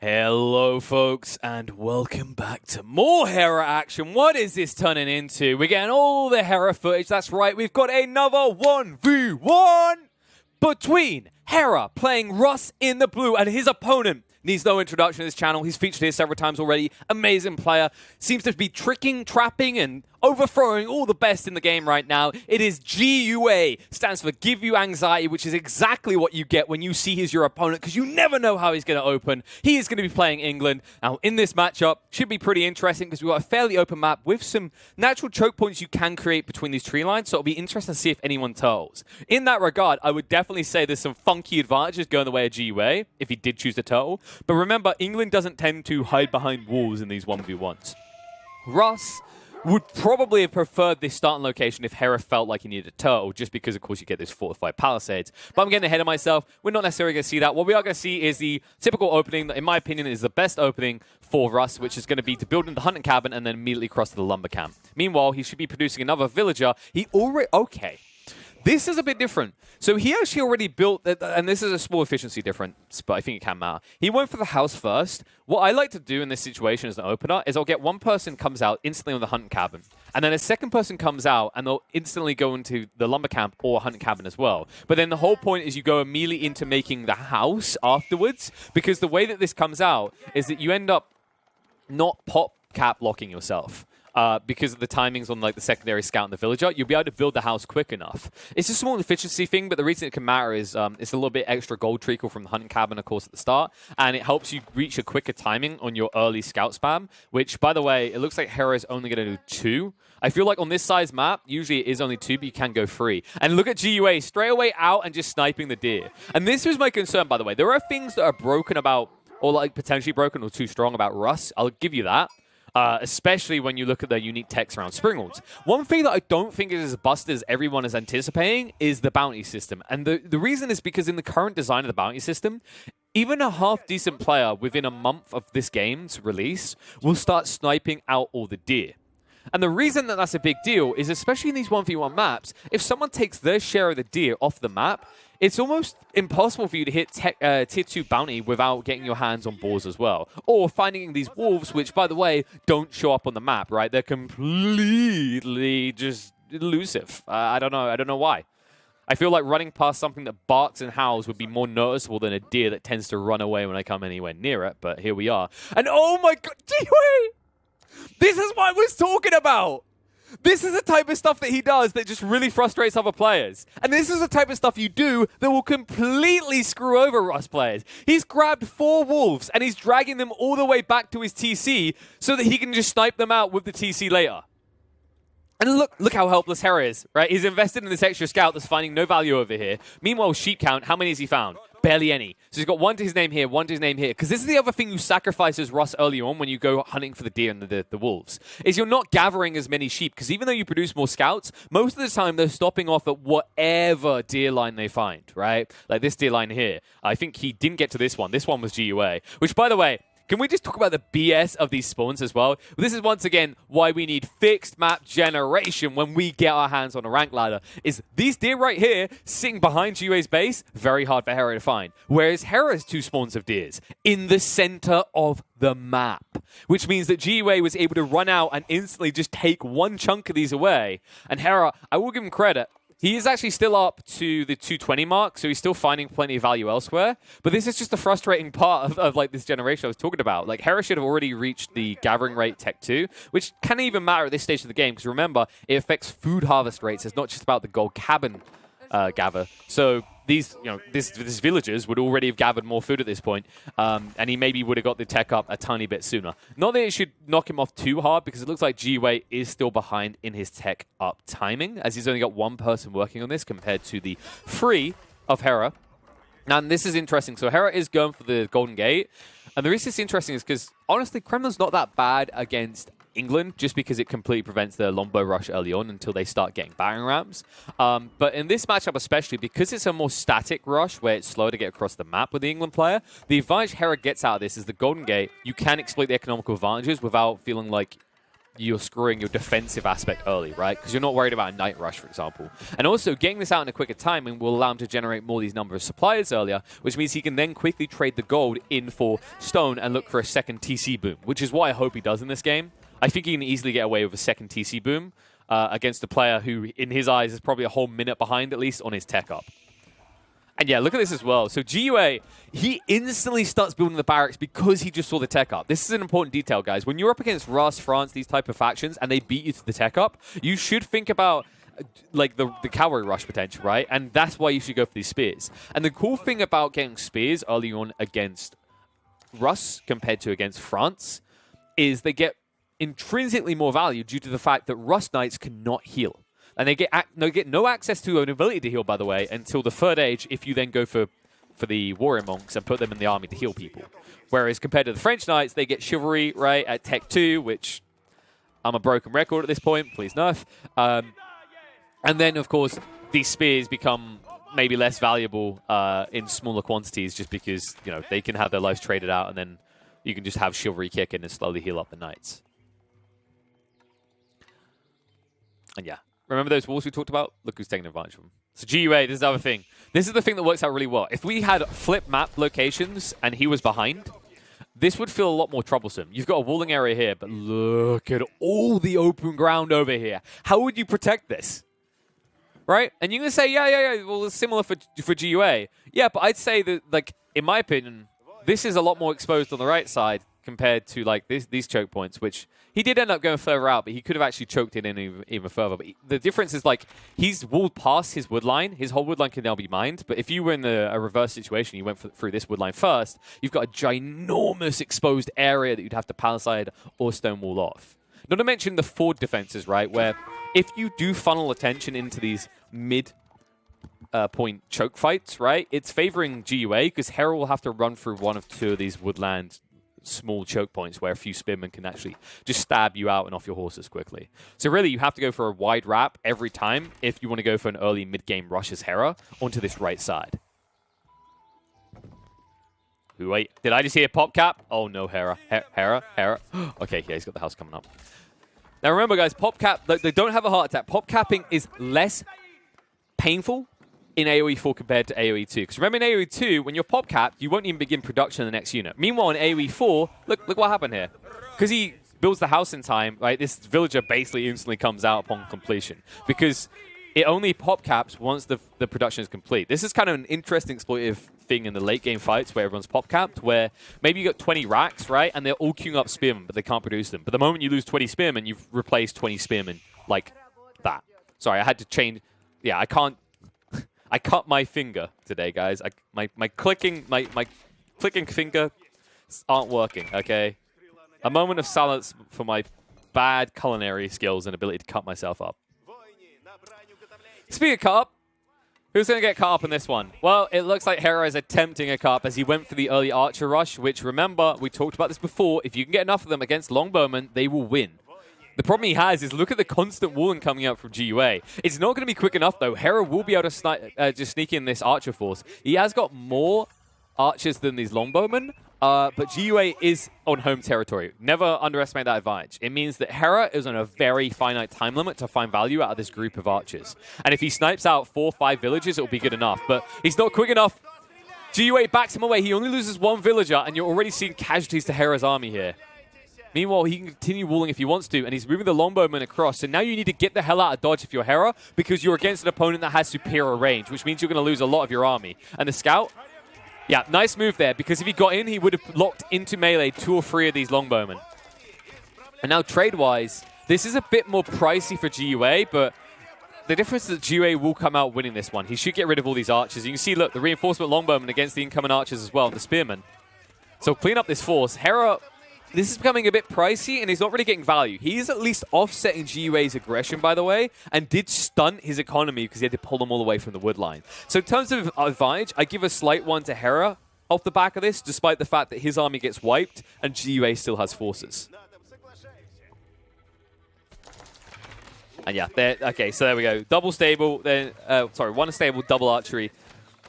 Hello, folks, and welcome back to more Hera action. What is this turning into? We're getting all the Hera footage. That's right, we've got another 1v1 between Hera playing Russ in the blue and his opponent. Needs no introduction to this channel. He's featured here several times already. Amazing player. Seems to be tricking, trapping, and overthrowing all the best in the game right now. It is GUA. Stands for Give You Anxiety, which is exactly what you get when you see he's your opponent, because you never know how he's going to open. He is going to be playing England. Now, in this matchup, should be pretty interesting because we've got a fairly open map with some natural choke points you can create between these tree lines, so it'll be interesting to see if anyone turtles. In that regard, I would definitely say there's some funky advantages going the way of GUA, if he did choose to turtle. But remember, England doesn't tend to hide behind walls in these 1v1s. Russ would probably have preferred this starting location if Hera felt like he needed a turtle, just because, of course, you get those fortified palisades. But I'm getting ahead of myself. We're not necessarily going to see that. What we are going to see is the typical opening that, in my opinion, is the best opening for Russ, which is going to be to build into the hunting cabin and then immediately cross to the lumber camp. Meanwhile, he should be producing another villager. He already... Okay. This is a bit different. So he actually already built, and this is a small efficiency difference, but I think it can matter. He went for the house first. What I like to do in this situation as an opener is I'll get one person comes out instantly on the hunting cabin, and then a second person comes out, and they'll instantly go into the lumber camp or hunting cabin as well. But then the whole point is you go immediately into making the house afterwards, because the way that this comes out is that you end up not pop cap locking yourself. Because of the timings on like the secondary scout and the villager, you'll be able to build the house quick enough. It's a small efficiency thing, but the reason it can matter is it's a little bit extra gold treacle from the hunting cabin, of course, at the start, and it helps you reach a quicker timing on your early scout spam, which, by the way, it looks like Hera is only going to do 2. I feel like on this size map, usually it is only 2, but you can go 3. And look at GUA, straight away out and just sniping the deer. And this was my concern, by the way. There are things that are broken about, or like potentially broken or too strong about Russ. I'll give you that. Especially when you look at the unique text around Springalds. One thing that I don't think is as busted as everyone is anticipating is the bounty system. And the reason is because in the current design of the bounty system, even a half-decent player within a month of this game's release will start sniping out all the deer. And the reason that that's a big deal is, especially in these 1v1 maps, if someone takes their share of the deer off the map, it's almost impossible for you to hit tier 2 bounty without getting your hands on boars as well. Or finding these wolves, which, by the way, don't show up on the map, right? They're completely just elusive. I don't know why. I feel like running past something that barks and howls would be more noticeable than a deer that tends to run away when I come anywhere near it, but here we are. And oh my god, wait! This is what I was talking about! This is the type of stuff that he does that just really frustrates other players. And this is the type of stuff you do that will completely screw over Rust players. He's grabbed 4 wolves and he's dragging them all the way back to his TC so that he can just snipe them out with the TC later. And look how helpless Hera is, right? He's invested in this extra scout that's finding no value over here. Meanwhile, sheep count, how many has he found? Barely any. So he's got 1 to his name here, 1 to his name here. Because this is the other thing you sacrifice as Russ early on when you go hunting for the deer and the wolves, is you're not gathering as many sheep. Because even though you produce more scouts, most of the time they're stopping off at whatever deer line they find, right? Like this deer line here. I think he didn't get to this one. This one was GUA. Which, by the way, can we just talk about the BS of these spawns as well? This is, once again, why we need fixed map generation when we get our hands on a rank ladder. Is these deer right here, sitting behind GUA's base, very hard for Hera to find. Whereas Hera's 2 spawns of deers in the center of the map. Which means that GUA was able to run out and instantly just take 1 chunk of these away. And Hera, I will give him credit. He is actually still up to the 220 mark, so he's still finding plenty of value elsewhere. But this is just the frustrating part of like this generation I was talking about. Like, Hera should have already reached the gathering rate Tech 2, which can't even matter at this stage of the game, because remember, it affects food harvest rates. It's not just about the gold cabin gather. So these, these villagers would already have gathered more food at this point, and he maybe would have got the tech up a tiny bit sooner. Not that it should knock him off too hard, because it looks like GUA is still behind in his tech up timing, as he's only got 1 person working on this compared to the 3 of Hera. And this is interesting. So Hera is going for the Golden Gate, and the reason it's interesting is because, honestly, Kremlin's not that bad against England, just because it completely prevents the longbow rush early on until they start getting battering rams. But in this matchup especially, because it's a more static rush where it's slow to get across the map with the England player, the advantage Hera gets out of this is the Golden Gate. You can exploit the economical advantages without feeling like you're screwing your defensive aspect early, right? Because you're not worried about a night rush, for example. And also, getting this out in a quicker timing will allow him to generate more of these number of suppliers earlier, which means he can then quickly trade the gold in for stone and look for a second TC boom, which is what I hope he does in this game. I think he can easily get away with a second TC boom against a player who, in his eyes, is probably a whole minute behind, at least, on his tech up. And yeah, look at this as well. So GUA, he instantly starts building the barracks because he just saw the tech up. This is an important detail, guys. When you're up against Rus, France, these type of factions, and they beat you to the tech up, you should think about like the cavalry rush potential, right? And that's why you should go for these spears. And the cool thing about getting spears early on against Rus compared to against France is they get intrinsically more value due to the fact that Rus Knights cannot heal. And they get no access to an ability to heal, by the way, until the third age if you then go for the warrior monks and put them in the army to heal people. Whereas compared to the French Knights, they get chivalry, right, at Tech 2, which I'm a broken record at this point, please nerf. And then, of course, these spears become maybe less valuable in smaller quantities just because, you know, they can have their lives traded out and then you can just have chivalry kick in and slowly heal up the knights. And yeah. Remember those walls we talked about? Look who's taking advantage of them. So GUA, this is the other thing. This is the thing that works out really well. If we had flip map locations and he was behind, this would feel a lot more troublesome. You've got a walling area here, but look at all the open ground over here. How would you protect this? Right? And you're going to say, yeah, well, it's similar for GUA. Yeah, but I'd say that, like, in my opinion, this is a lot more exposed on the right side compared to, like, these choke points, which he did end up going further out, but he could have actually choked it in even further. But the difference is, like, he's walled past his wood line. His whole wood line can now be mined. But if you were in a reverse situation, you went through this wood line first, you've got a ginormous exposed area that you'd have to palisade or stone wall off. Not to mention the forward defenses, right, where if you do funnel attention into these mid-point choke fights, right, it's favoring GUA because Hera will have to run through one of two of these woodland small choke points where a few spearmen can actually just stab you out and off your horses quickly. So really, you have to go for a wide wrap every time if you want to go for an early mid-game rush as Hera onto this right side. Ooh, wait, did I just hear pop cap? Oh no, Hera. Hera. Okay, yeah, he's got the house coming up. Now remember, guys, pop cap, they don't have a heart attack. Pop capping is less painful in AoE 4 compared to AoE 2. Because remember in AoE 2, when you're pop capped, you won't even begin production of the next unit. Meanwhile, in AoE 4, look what happened here. Because he builds the house in time, right, this villager basically instantly comes out upon completion. Because it only pop caps once the production is complete. This is kind of an interesting exploitative thing in the late game fights where everyone's pop capped, where maybe you got 20 racks, right, and they're all queuing up spearmen, but they can't produce them. But the moment you lose 20 spearmen, you've replaced 20 spearmen like that. Sorry, I had to change. Yeah, I can't. I cut my finger today, guys. My clicking finger aren't working, okay? A moment of silence for my bad culinary skills and ability to cut myself up. Speaking of cut up, who's going to get cut up in this one? Well, it looks like Hera is attempting a cut up as he went for the early archer rush, which, remember, we talked about this before. If you can get enough of them against longbowmen, they will win. The problem he has is look at the constant walling coming out from GUA. It's not going to be quick enough, though. Hera will be able to just sneak in this archer force. He has got more archers than these longbowmen, but GUA is on home territory. Never underestimate that advantage. It means that Hera is on a very finite time limit to find value out of this group of archers. And if he snipes out 4 or 5 villages, it will be good enough. But he's not quick enough. GUA backs him away. He only loses 1 villager, and you're already seeing casualties to Hera's army here. Meanwhile, he can continue walling if he wants to, and he's moving the longbowman across. So now you need to get the hell out of dodge if you're Hera, because you're against an opponent that has superior range, which means you're going to lose a lot of your army. And the scout, yeah, nice move there, because if he got in, he would have locked into melee 2 or 3 of these longbowmen. And now trade-wise, this is a bit more pricey for GUA, but the difference is that GUA will come out winning this one. He should get rid of all these archers. You can see, look, the reinforcement longbowman against the incoming archers as well, and the spearmen. So clean up this force. Hera, this is becoming a bit pricey, and he's not really getting value. He's at least offsetting GUA's aggression, by the way, and did stunt his economy because he had to pull them all away from the wood line. So in terms of advantage, I give a slight one to Hera off the back of this, despite the fact that his army gets wiped and GUA still has forces. And yeah, okay, so there we go. Double stable, then one stable, double archery.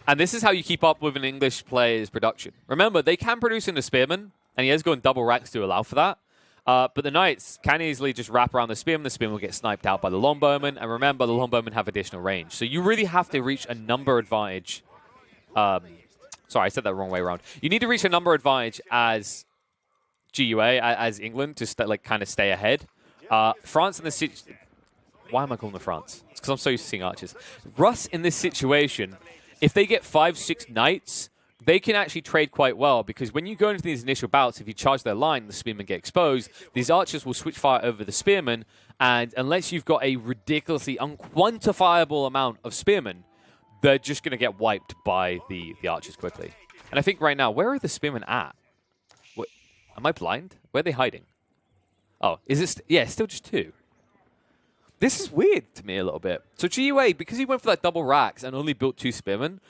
And this is how you keep up with an English player's production. Remember, they can produce in the spearman, and he has gone double racks to allow for that. But the Knights can easily just wrap around the Spearman. The Spearman will get sniped out by the Longbowmen. And remember, the Longbowmen have additional range. So you really have to reach a number advantage. Sorry, I said that the wrong way around. You need to reach a number advantage as GUA, as England, to kind of stay ahead. France in this situation... Why am I calling them France? It's because I'm so used to seeing archers. Russ in this situation, if they get 5-6 Knights, they can actually trade quite well, because when you go into these initial bouts, if you charge their line, the Spearmen get exposed. These archers will switch fire over the Spearmen, and unless you've got a ridiculously unquantifiable amount of Spearmen, they're just going to get wiped by the archers quickly. And I think right now, where are the Spearmen at? What, am I blind? Where are they hiding? Oh, is it? Yeah, it's still just 2. This is weird to me a little bit. So GUA, because he went for that double racks and only built 2 Spearmen,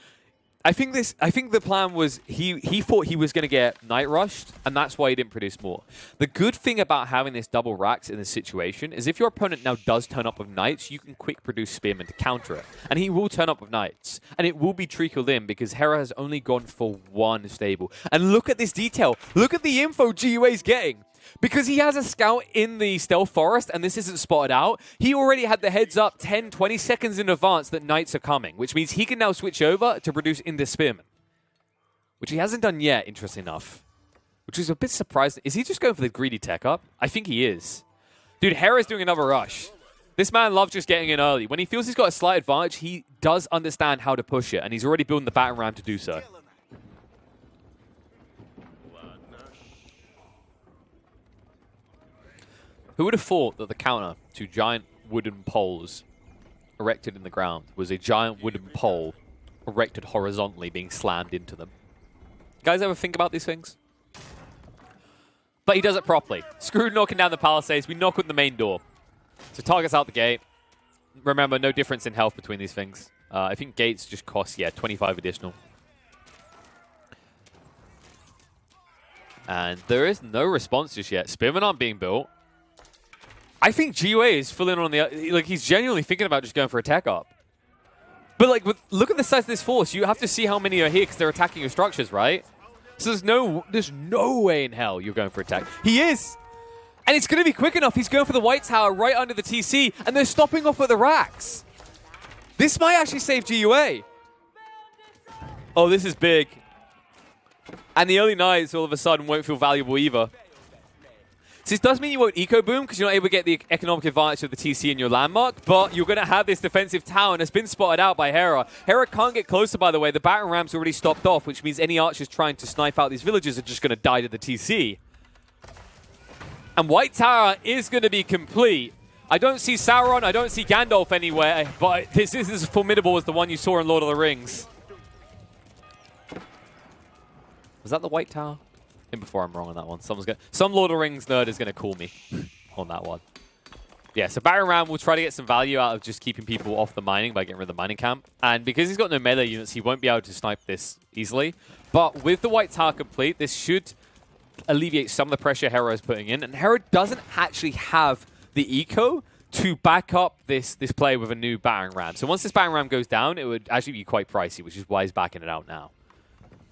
I think the plan was he thought he was going to get Night Rushed, and that's why he didn't produce more. The good thing about having this double racks in this situation is if your opponent now does turn up with Knights, you can quick produce Spearmen to counter it. And he will turn up with Knights. And it will be trickled in because Hera has only gone for 1 stable. And look at this detail. Look at the info GUA is getting. Because he has a scout in the stealth forest and this isn't spotted out, he already had the heads up 10, 20 seconds in advance that Knights are coming, which means he can now switch over to produce in the Spearman. Which he hasn't done yet, interesting enough. Which is a bit surprising. Is he just going for the greedy tech up? I think he is. Dude, Hera's doing another rush. This man loves just getting in early. When he feels he's got a slight advantage, he does understand how to push it, and he's already building the battering ram to do so. Who would have thought that the counter to giant wooden poles erected in the ground was a giant wooden pole erected horizontally being slammed into them? Guys ever think about these things? But he does it properly. Screw knocking down the palisades. We knock on the main door. So target's out the gate. Remember, no difference in health between these things. I think gates just cost, 25 additional. And there is no response just yet. Spearmen aren't being built. I think GUA is full in on the... Like, he's genuinely thinking about just going for a tech up. But, like, look at the size of this force. You have to see how many are here because they're attacking your structures, right? So there's no way in hell you're going for attack. He is! And it's going to be quick enough. He's going for the white tower right under the TC, and they're stopping off at the racks. This might actually save GUA. Oh, this is big. And the early Knights all of a sudden won't feel valuable either. So this does mean you won't eco boom because you're not able to get the economic advantage of the TC in your landmark, but you're going to have this defensive tower, and it's been spotted out by Hera. Hera can't get closer, by the way. The battering ram's already stopped off, which means any archers trying to snipe out these villagers are just going to die to the TC. And White Tower is going to be complete. I don't see Sauron, I don't see Gandalf anywhere, but this is as formidable as the one you saw in Lord of the Rings. Was that the White Tower? Before I'm wrong on that one. Some Lord of the Rings nerd is going to call me on that one. Yeah, so Baron Ram will try to get some value out of just keeping people off the mining by getting rid of the mining camp. And because he's got no melee units, he won't be able to snipe this easily. But with the White Tower complete, this should alleviate some of the pressure Hera is putting in. And Hera doesn't actually have the eco to back up this play with a new Baron Ram. So once this Baron Ram goes down, it would actually be quite pricey, which is why he's backing it out now.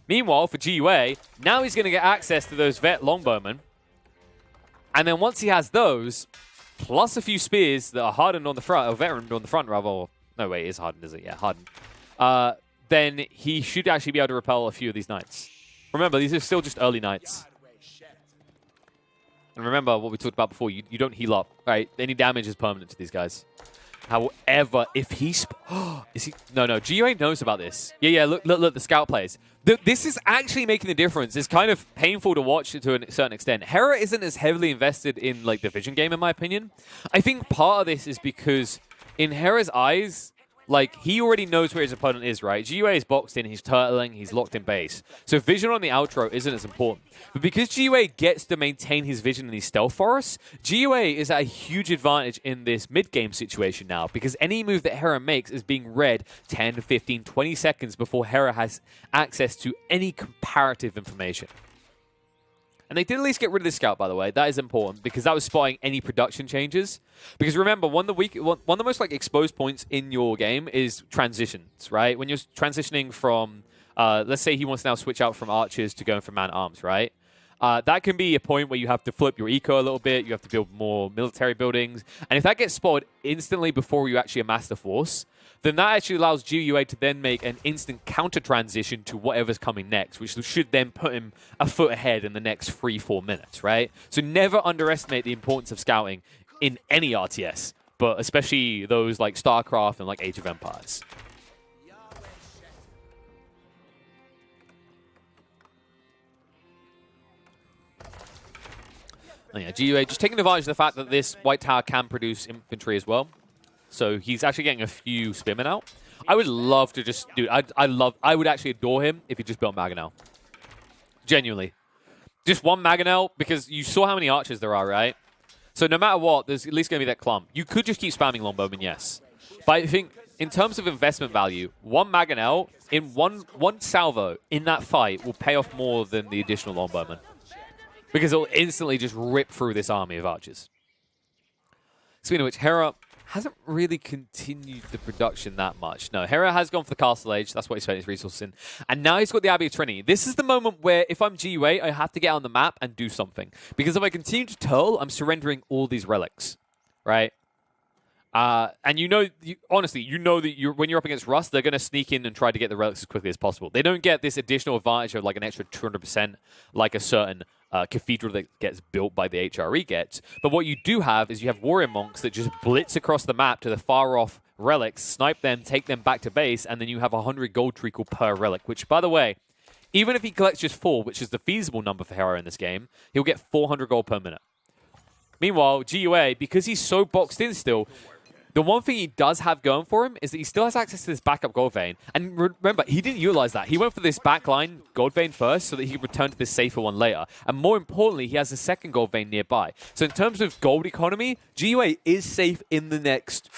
Meanwhile, for GUA, now he's going to get access to those vet longbowmen. And then once he has those, plus a few spears that are hardened on the front, or veteraned on the front, rather. Or, no, wait, it is hardened, is it? Yeah, hardened. Then he should actually be able to repel a few of these knights. Remember, these are still just early knights. And remember what we talked about before, you don't heal up, right? Any damage is permanent to these guys. However, if he's... is he... No, GUA knows about this. Yeah, look, the scout plays. This is actually making the difference. It's kind of painful to watch to a certain extent. Hera isn't as heavily invested in like the vision game, in my opinion. I think part of this is because in Hera's eyes, like, he already knows where his opponent is, right? GUA is boxed in, he's turtling, he's locked in base. So vision on the outro isn't as important. But because GUA gets to maintain his vision in these stealth forests, GUA is at a huge advantage in this mid-game situation now, because any move that Hera makes is being read 10, 15, 20 seconds before Hera has access to any comparative information. And they did at least get rid of the scout, by the way. That is important because that was spotting any production changes. Because remember, one of the most like exposed points in your game is transitions, right? When you're transitioning from, let's say he wants to now switch out from archers to going for man-at-arms, right? That can be a point where you have to flip your eco a little bit. You have to build more military buildings. And if that gets spotted instantly before you actually amass the force, then that actually allows GUA to then make an instant counter transition to whatever's coming next, which should then put him a foot ahead in the next 3-4 minutes, right? So never underestimate the importance of scouting in any RTS, but especially those like StarCraft and like Age of Empires. Oh yeah, GUA just taking advantage of the fact that this white tower can produce infantry as well. So he's actually getting a few spearmen out. I would love to just, dude, I would actually adore him if he just built Mangonel. Genuinely. Just one Mangonel, because you saw how many archers there are, right? So no matter what, there's at least going to be that clump. You could just keep spamming Longbowmen, yes. But I think in terms of investment value, one Mangonel in one salvo in that fight will pay off more than the additional Longbowmen. Because it'll instantly just rip through this army of archers. Speaking of which, Hera hasn't really continued the production that much. No, Hera has gone for the Castle Age. That's what he spent his resources in. And now he's got the Abbey of Trinity. This is the moment where, if I'm GUA, I have to get on the map and do something. Because if I continue to turtle, I'm surrendering all these relics. Right? And honestly, you know that when you're up against Rust, they're going to sneak in and try to get the relics as quickly as possible. They don't get this additional advantage of like an extra 200%, like a certain cathedral that gets built by the HRE gets. But what you do have is you have warrior monks that just blitz across the map to the far off relics, snipe them, take them back to base, and then you have 100 gold treacle per relic, which, by the way, even if he collects just 4, which is the feasible number for Hera in this game, he'll get 400 gold per minute. Meanwhile, GUA, because he's so boxed in still, the one thing he does have going for him is that he still has access to this backup gold vein. And remember, he didn't utilize that. He went for this backline gold vein first so that he could return to this safer one later. And more importantly, he has a second gold vein nearby. So in terms of gold economy, GUA is safe in the next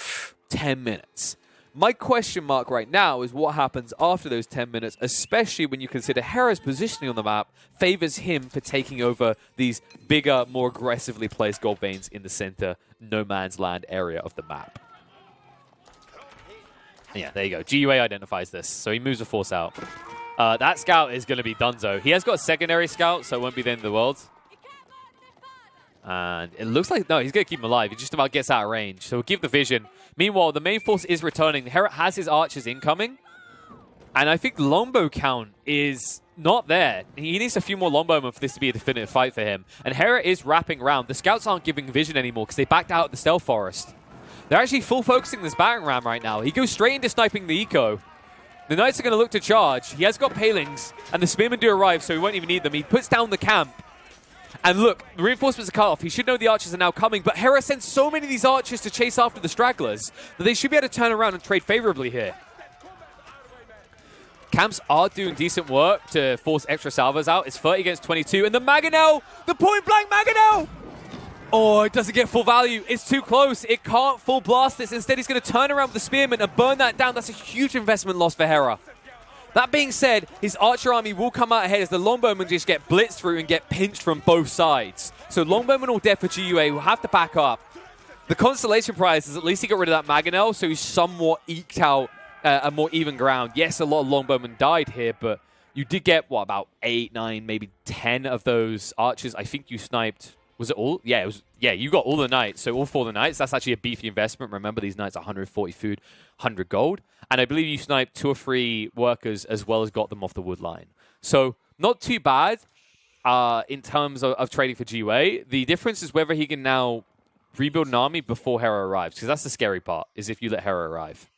10 minutes. My question mark right now is what happens after those 10 minutes, especially when you consider Hera's positioning on the map favors him for taking over these bigger, more aggressively placed gold veins in the center, no man's land area of the map. Yeah, there you go. GUA identifies this, so he moves the force out. That scout is going to be donezo. He has got a secondary scout, so it won't be the end of the world. And it looks like, no, he's going to keep him alive. He just about gets out of range, so we'll give the vision. Meanwhile, the main force is returning. Hera has his archers incoming, and I think longbow count is not there. He needs a few more longbowmen for this to be a definitive fight for him. And Hera is wrapping around. The scouts aren't giving vision anymore because they backed out of the stealth forest. They're actually full focusing this battering ram right now. He goes straight into sniping the eco. The knights are going to look to charge. He has got palings, and the spearmen do arrive, so he won't even need them. He puts down the camp. And look, the reinforcements are cut off. He should know the archers are now coming, but Hera sends so many of these archers to chase after the stragglers that they should be able to turn around and trade favorably here. Camps are doing decent work to force extra salvos out. It's 30 against 22, and the Mangonel, the point-blank Mangonel! Oh, it doesn't get full value. It's too close. It can't full blast this. Instead, he's going to turn around with the spearman and burn that down. That's a huge investment loss for Hera. That being said, his archer army will come out ahead as the longbowmen just get blitzed through and get pinched from both sides. So longbowmen all dead for GUA will have to back up. The consolation prize is at least he got rid of that Mangonel, so he's somewhat eked out a more even ground. Yes, a lot of longbowmen died here, but you did get, what, about 8, 9, maybe 10 of those archers. I think you sniped... Was it all? Yeah, it was. Yeah, you got all the knights. So all 4 of the knights. That's actually a beefy investment. Remember, these knights are 140 food, 100 gold. And I believe you sniped 2 or 3 workers as well as got them off the wood line. So not too bad in terms of trading for GUA. The difference is whether he can now rebuild an army before Hera arrives. Because that's the scary part, is if you let Hera arrive.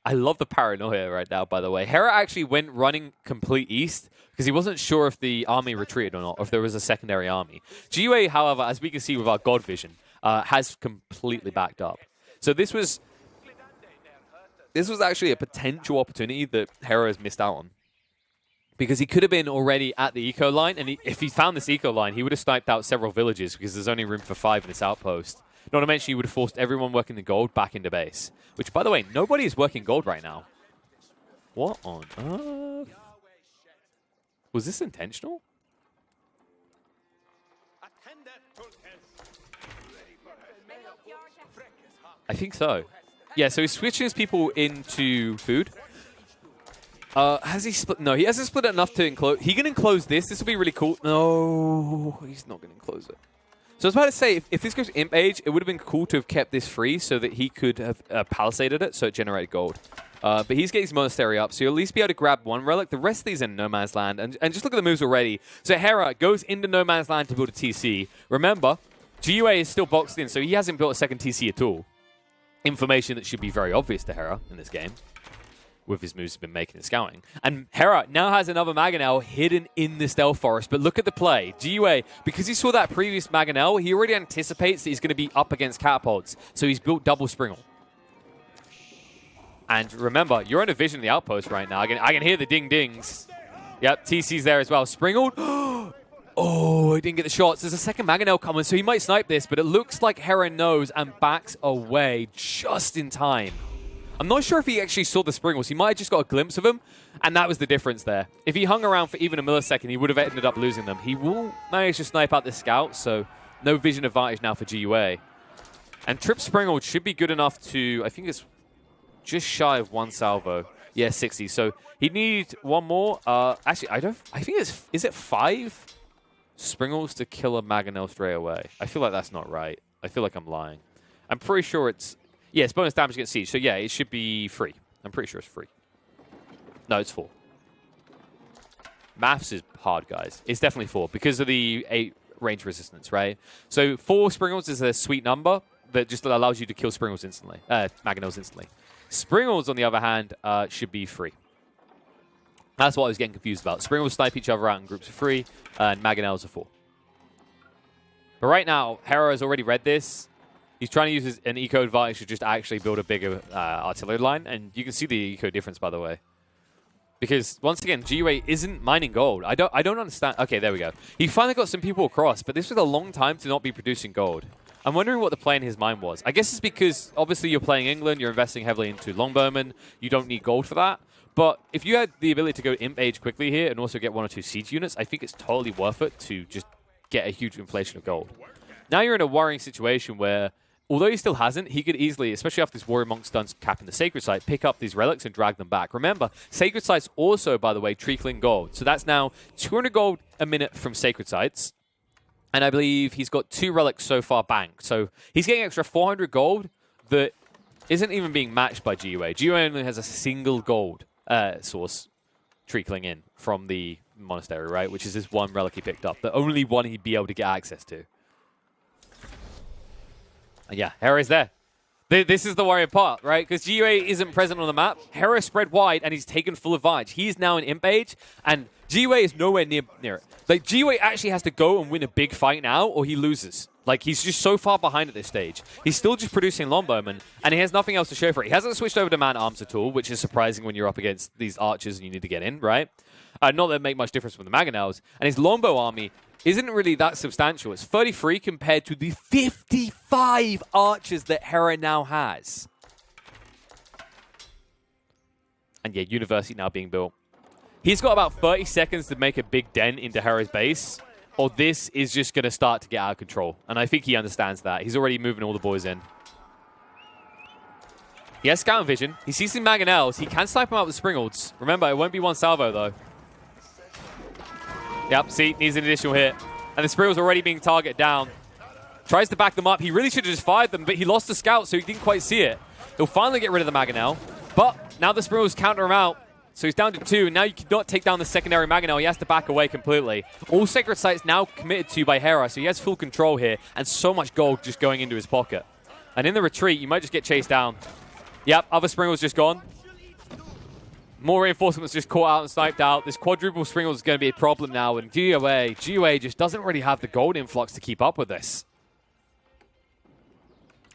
I love the paranoia right now, by the way. Hera actually went running complete east because he wasn't sure if the army retreated or not, or if there was a secondary army. GUA, however, as we can see with our God vision, has completely backed up. So this was actually a potential opportunity that Hera has missed out on. Because he could have been already at the eco line, and if he found this eco line, he would have sniped out several villages because there's only room for 5 in this outpost. Not to mention, he would have forced everyone working the gold back into base. Which, by the way, nobody is working gold right now. What on earth? Was this intentional? I think so. Yeah, so he switches people into food. Has he split? No, he hasn't split it enough to enclose. He can enclose this. This will be really cool. No, he's not going to enclose it. So I was about to say, if this goes Imp Age, it would have been cool to have kept this free so that he could have palisaded it so it generated gold. But he's getting his Monastery up, so you'll at least be able to grab one relic. The rest of these are in No Man's Land. And just look at the moves already. So Hera goes into No Man's Land to build a TC. Remember, GUA is still boxed in, so he hasn't built a second TC at all. Information that should be very obvious to Hera in this game, with his moves he's been making and scouting. And Hera now has another Mangonel hidden in the Stealth Forest. But look at the play. GUA, because he saw that previous Mangonel, he already anticipates that he's going to be up against Catapults. So he's built double Springle. And remember, you're on a vision of the outpost right now. I can hear the ding-dings. Yep, TC's there as well. Springled. Oh, he didn't get the shots. There's a second Mangonel coming, so he might snipe this. But it looks like Hera knows and backs away just in time. I'm not sure if he actually saw the Springles. He might have just got a glimpse of them, and that was the difference there. If he hung around for even a millisecond, he would have ended up losing them. He will manage to snipe out the scout, so no vision advantage now for GUA. And Trip Springle should be good enough to, I think it's just shy of one salvo. Yeah, 60. So he'd need one more. Actually, I think it's, is it 5 Springles to kill a Mangonel straight away? I feel like that's not right. I feel like I'm lying. I'm pretty sure it's, yeah, it's bonus damage against siege. So yeah, it should be free. I'm pretty sure it's free. No, it's 4. Maths is hard, guys. It's definitely 4 because of the 8 range resistance, right? So 4 Springles is a sweet number that just allows you to kill Springles instantly, Mangonels instantly. Springles, on the other hand, should be free. That's what I was getting confused about. Springles snipe each other out in groups of 3, and Mangonels are 4. But right now, Hera has already read this. He's trying to use an eco advantage to just actually build a bigger artillery line, and you can see the eco difference, by the way. Because, once again, GUA isn't mining gold. I don't understand. Okay, there we go. He finally got some people across, but this was a long time to not be producing gold. I'm wondering what the play in his mind was. I guess it's because, obviously, you're playing England, you're investing heavily into Longbowmen, you don't need gold for that. But if you had the ability to go Imp Age quickly here and also get 1 or 2 siege units, I think it's totally worth it to just get a huge inflation of gold. Now you're in a worrying situation where, although he still hasn't, he could easily, especially after this Warrior Monk's done capping the Sacred Site, pick up these relics and drag them back. Remember, Sacred Site's also, by the way, trickling gold. So that's now 200 gold a minute from Sacred Sites. And I believe he's got 2 relics so far banked. So he's getting extra 400 gold that isn't even being matched by GUA. GUA only has a single gold source trickling in from the monastery, right? Which is this one relic he picked up. The only one he'd be able to get access to. And yeah, Hera's there. This is the worrying part, right? Because GUA isn't present on the map. Hera spread wide, and he's taken full advantage. He's now in Imp Age, and GUA is nowhere near it. Like, GUA actually has to go and win a big fight now, or he loses. Like, he's just so far behind at this stage. He's still just producing Longbowmen, and he has nothing else to show for it. He hasn't switched over to Man-Arms at all, which is surprising when you're up against these archers and you need to get in, right? Not that it make much difference from the Mangonels. And his Longbow army isn't really that substantial. It's 33 compared to the 55 archers that Hera now has. And yeah, University now being built. He's got about 30 seconds to make a big dent into Hera's base, or this is just going to start to get out of control. And I think he understands that. He's already moving all the boys in. He has Scout Vision. He sees some Mangonels. He can snipe them out with the Springalds. Remember, it won't be one salvo, though. Yep, see, needs an additional hit. And the Springal's already being targeted down. Tries to back them up. He really should have just fired them, but he lost the Scout, so he didn't quite see it. He'll finally get rid of the Mangonel. But now the Springal's counter him out. So he's down to 2, and now you cannot take down the secondary Mangonel. He has to back away completely. All Sacred Sites now committed to by Hera, so he has full control here, and so much gold just going into his pocket. And in the retreat, you might just get chased down. Yep, other Springal's just gone. More reinforcements just caught out and sniped out. This quadruple Springle is going to be a problem now, and GUA just doesn't really have the gold influx to keep up with this.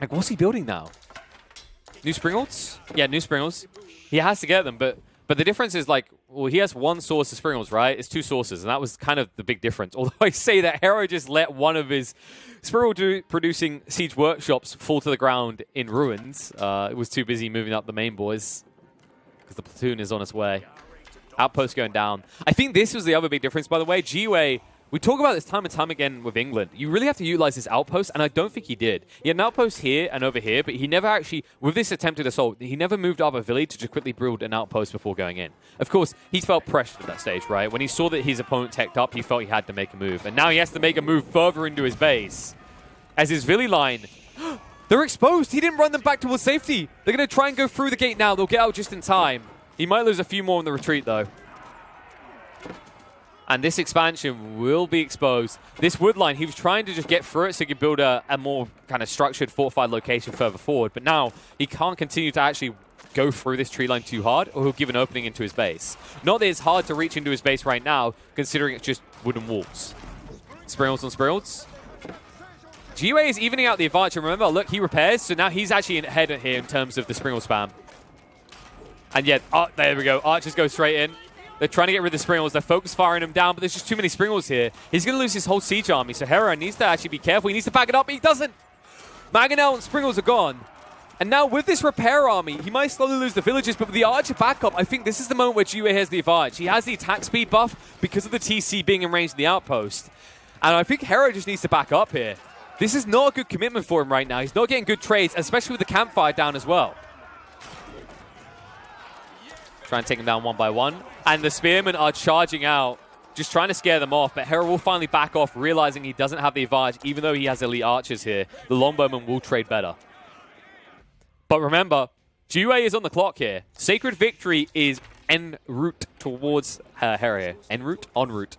Like, what's he building now? New Springles? Yeah, new Springles. He has to get them, but the difference is, like, well, he has 1 source of Springles, right? It's 2 sources, and that was kind of the big difference. Although I say that Hera just let one of his Springle-producing siege workshops fall to the ground in ruins. It was too busy moving up the main boys because the platoon is on its way. Outpost going down. I think this was the other big difference, by the way. GUA We talk about this time and time again with England. You really have to utilize this outpost, and I don't think he did. He had an outpost here and over here, but he never actually, with this attempted assault, he never moved up a village to just quickly build an outpost before going in. Of course, he felt pressured at that stage, right? When he saw that his opponent teched up, he felt he had to make a move. And now he has to make a move further into his base. As his Villi line, they're exposed. He didn't run them back towards safety. They're going to try and go through the gate now. They'll get out just in time. He might lose a few more in the retreat, though. And this expansion will be exposed. This wood line, he was trying to just get through it so he could build a more kind of structured, fortified location further forward. But now he can't continue to actually go through this tree line too hard, or he'll give an opening into his base. Not that it's hard to reach into his base right now, considering it's just wooden walls. Spirals on spirals. GUA is evening out the advantage. Remember, look, he repairs, so now he's actually ahead here in terms of the Springle spam. And yet, there we go. Archers go straight in. They're trying to get rid of the Springles. They're focus firing him down, but there's just too many Springles here. He's going to lose his whole siege army, so Hera needs to actually be careful. He needs to back it up, but he doesn't. Mangonel and Springles are gone. And now with this repair army, he might slowly lose the villages, but with the Archer backup, I think this is the moment where GUA has the advantage. He has the attack speed buff because of the TC being in range of the outpost. And I think Hera just needs to back up here. This is not a good commitment for him right now. He's not getting good trades, especially with the campfire down as well. Try and take him down one by one. And the spearmen are charging out, just trying to scare them off. But Hera will finally back off, realizing he doesn't have the advantage, even though he has elite archers here. The longbowmen will trade better. But remember, GUA is on the clock here. Sacred Victory is en route towards Hera here. En route? En route.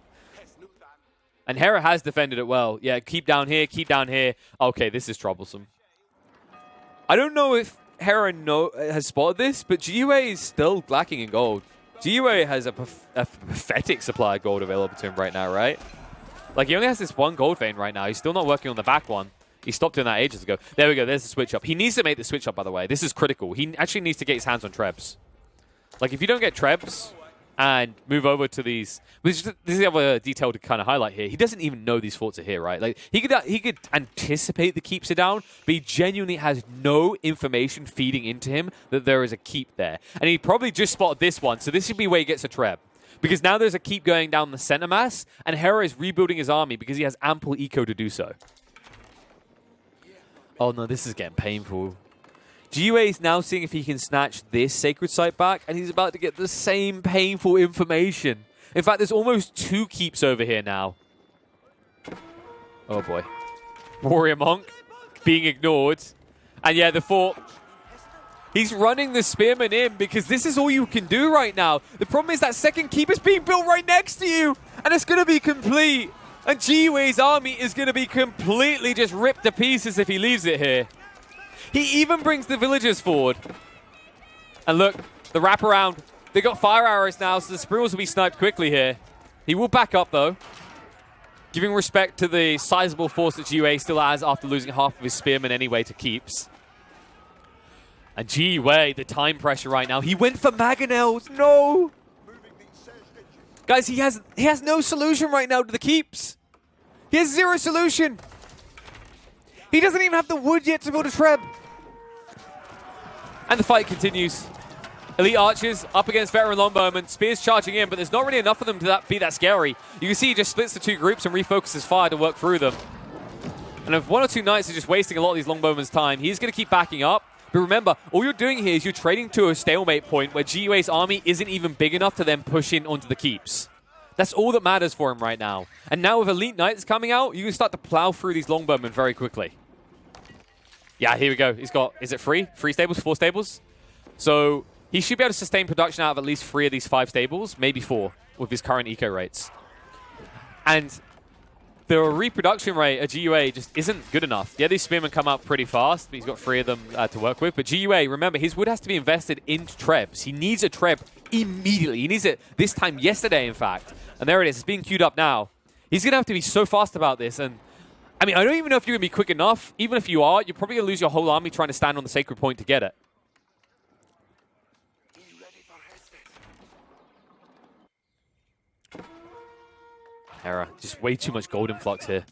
And Hera has defended it well. Yeah, keep down here, keep down here. Okay, this is troublesome. I don't know if Hera has spotted this, but GUA is still lacking in gold. GUA has a pathetic supply of gold available to him right now, right? Like, he only has this one gold vein right now. He's still not working on the back one. He stopped doing that ages ago. There we go. There's the switch up. He needs to make the switch up, by the way. This is critical. He actually needs to get his hands on Trebs. Like, if you don't get Trebs and move over to these... This is the other detail to kind of highlight here. He doesn't even know these forts are here, right? Like, he could anticipate the keeps are down, but he genuinely has no information feeding into him that there is a keep there. And he probably just spotted this one, so this should be where he gets a Treb. Because now there's a keep going down the center mass, and Hera is rebuilding his army because he has ample eco to do so. Oh no, this is getting painful. GUA is now seeing if he can snatch this sacred site back, and he's about to get the same painful information. In fact, there's almost two keeps over here now. Oh boy. Warrior Monk being ignored. And yeah, the fort. He's running the spearman in because this is all you can do right now. The problem is that second keep is being built right next to you, and it's going to be complete. And GUA's army is going to be completely just ripped to pieces if he leaves it here. He even brings the villagers forward. And look, the wraparound. They got fire arrows now, so the Spirals will be sniped quickly here. He will back up, though. Giving respect to the sizable force that GUA still has after losing half of his spearmen anyway to keeps. And GUA, the time pressure right now. He went for Mangonels. No! Guys, he has no solution right now to the keeps. He has zero solution. He doesn't even have the wood yet to build a Treb. And the fight continues. Elite archers up against veteran longbowmen. Spears charging in, but there's not really enough of them to be that scary. You can see he just splits the two groups and refocuses fire to work through them. And if one or two knights are just wasting a lot of these longbowmen's time, he's going to keep backing up. But remember, all you're doing here is you're trading to a stalemate point where GUA's army isn't even big enough to then push in onto the keeps. That's all that matters for him right now. And now with elite knights coming out, you can start to plow through these longbowmen very quickly. Yeah, here we go. He's got, is it 3? 3 stables? 4 stables? So he should be able to sustain production out of at least 3 of these 5 stables, maybe 4, with his current eco rates. And the reproduction rate at GUA just isn't good enough. Yeah, these spearmen come out pretty fast, but he's got 3 of them to work with. But GUA, remember, his wood has to be invested into Trebs. He needs a Treb immediately. He needs it this time yesterday, in fact. And there it is. It's being queued up now. He's going to have to be so fast about this. And I mean, I don't even know if you're going to be quick enough. Even if you are, you're probably going to lose your whole army trying to stand on the sacred point to get it. Hera, just way too much gold influx here.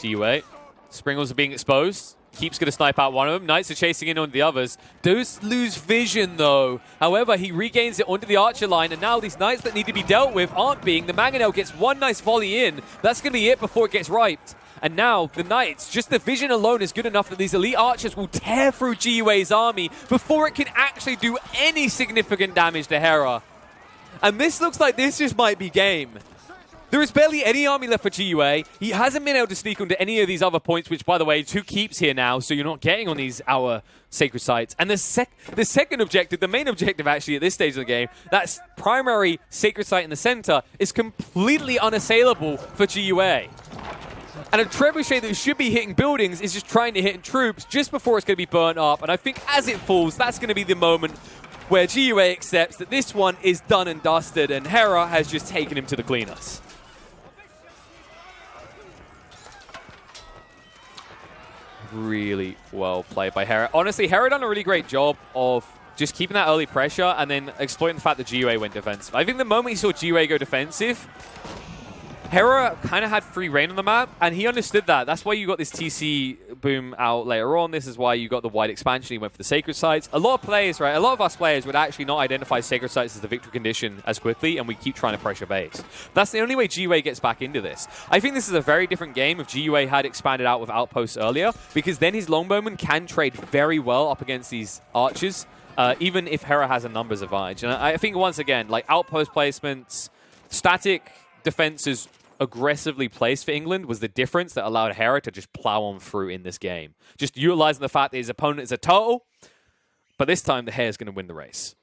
GUA. Springles are being exposed. keeps going to snipe out one of them. Knights are chasing in on the others. Does lose vision, though. However, he regains it onto the archer line, and now these Knights that need to be dealt with aren't being. The Mangonel gets one nice volley in. That's going to be it before it gets riped. And now, the Knights, just the vision alone is good enough that these elite archers will tear through GUA's army before it can actually do any significant damage to Hera. And this looks like this just might be game. There is barely any army left for GUA. He hasn't been able to sneak onto any of these other points, which, by the way, 2 keeps here now, so you're not getting on these our sacred sites. And the second objective, the main objective actually at this stage of the game, that primary sacred site in the center, is completely unassailable for GUA. And a trebuchet that should be hitting buildings is just trying to hit troops just before it's going to be burnt up. And I think as it falls, that's going to be the moment where GUA accepts that this one is done and dusted, and Hera has just taken him to the cleaners. Really well played by Hera. Honestly, Hera done a really great job of just keeping that early pressure and then exploiting the fact that GUA went defensive. I think the moment he saw GUA go defensive, Hera kind of had free reign on the map, and he understood that. That's why you got this TC boom out later on. This is why you got the wide expansion. He went for the sacred sites. A lot of players, right? A lot of us players would actually not identify sacred sites as the victory condition as quickly, and we keep trying to pressure base. That's the only way GUA gets back into this. I think this is a very different game if GUA had expanded out with outposts earlier, because then his longbowmen can trade very well up against these archers, even if Hera has a numbers advantage. And I think, once again, like outpost placements, static defenses aggressively placed for England was the difference that allowed Hera to just plow on through in this game. Just utilizing the fact that his opponent is a turtle, but this time the Hare is going to win the race.